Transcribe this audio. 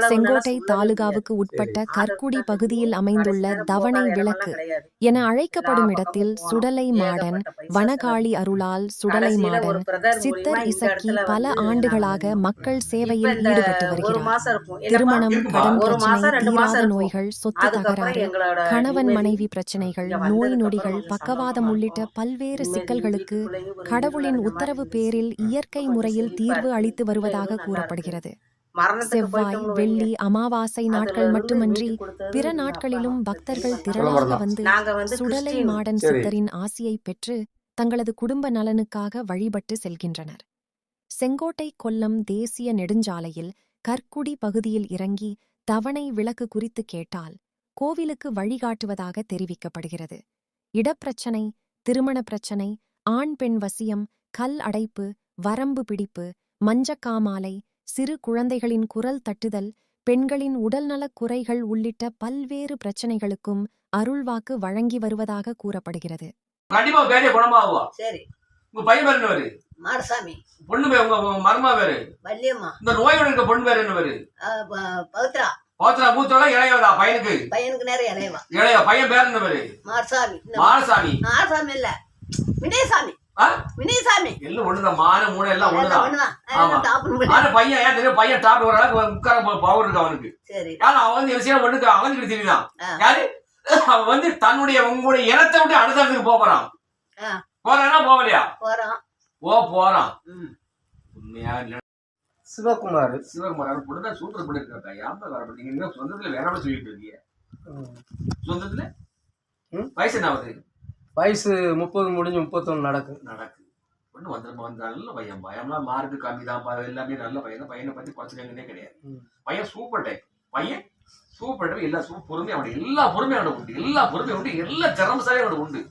செங்கோட்டை தாலுகாவுக்கு உட்பட்ட கற்குடி பகுதியில் அமைந்துள்ள தவணை விளக்கு என அழைக்கப்படும் இடத்தில் சுடலை மாடன், வனகாளி அருளால் சுடலை மாடன், சித்தர் இசக்கி பல ஆண்டுகளாக மக்கள் சேவையில் ஈடுபட்டு வருகிறார். திருமணம், கடன் பிரச்சனை, தீராத நோய்கள், சொத்து தகராறு, கணவன் மனைவி பிரச்சனைகள், நோய் நொடிகள், பக்கவாதம் உள்ளிட்ட பல்வேறு சிக்கல்களுக்கு கடவுளின் உத்தரவு பேரில் இயற்கை முறையில் தீர்வு அளித்து வருவதாக கூறப்படுகிறது. செவ்வாய், வெள்ளி, அமாவாசை நாட்கள் மட்டுமன்றி பிற நாட்களிலும் பக்தர்கள் திரளாக வந்து சுடலை மாடன் சித்தரின் ஆசியை பெற்று தங்களது குடும்ப நலனுக்காக வழிபட்டு செல்கின்றனர். செங்கோட்டை கொல்லம் தேசிய நெடுஞ்சாலையில் கற்குடி பகுதியில் இறங்கி தவணை விளக்கு குறித்து கேட்டால் கோவிலுக்கு வழிகாட்டுவதாக தெரிவிக்கப்படுகிறது. இடப்பிரச்சனை, திருமண பிரச்சனை, ஆண் பெண் வசியம், கல் அடைப்பு, வரம்பு பிடிப்பு, மஞ்சக்காமாலை, சிறு குழந்தைகளின் குரல் தட்டுதல், பெண்களின் உடல்நலக் குறைகள் உள்ளிட்ட பல்வேறு பிரச்சனைகளுக்கும் அருள்வாக்கு வழங்கி வருவதாக கூறப்படுகிறது. கண்டிப்பா பேரே குணமாகுவா. சரி, உங்க பையன் பேர் என்ன பேரு? மாரசாமி. பொண்ணு பேர் உங்க மருமா பேரு? வள்ளியம்மா. இந்த நோயோட இருக்க பொண்ணு பேர் என்ன பேரு? பவித்ரா. பவித்ரா மூத்தவளா இளையவளா? பையனுக்கு நேரம் இளையவா. இளைய பையன் பேர் என்ன பேரு? மாரசாமி. மாரசாமி. மாரசாமி இல்ல, வினயசாமி. வினயசாமி எல்லாம் ஒண்ணுதான். மான மூணு எல்லாம் ஒண்ணுதான். ஆனா பையன் ஏன் தெரியும்? பையன் டாப் ஒரு அளவுக்கு உட்கார பவர் இருக்கு அவனுக்கு. சரி, ஆனா அவன் வந்து விஷயம் ஒண்ணுக்கு அவனுக்கு தெரியுதான். யாரு? அவன் வந்து தன்னுடைய உங்களுடைய இனத்தை விட்டு அடுத்ததுக்கு போறான். போறானா போகலையா? போறான். உண்மையா சிவகுமார். சிவகுமார் பொண்ணுதான் சூப்பர் பண்ணிருக்கா. யாப்ப வர நீங்க இன்னும் சொந்தத்துல வேற மாதிரி சொல்லிட்டு இருக்கீங்க. சொந்தத்துல வயசு என்ன ஆகுது? வயசு 30 முடிஞ்சு 31 நடக்கு. ஒண்ணு வந்த நல்ல பையன். பயம்லாம் மார்க்கு கம்மி தான். எல்லாமே நல்ல பையன் தான். பையனை பத்தி குறைச்சிக்கவே கிடையாது. பையன் சூப்பர் டைப். பையன் சூப்பர் டைப். எல்லா பொறுமையா உண்டு. எல்லா பொறுமையோட உண்டு. எல்லா திறமசாலியோட உண்டு.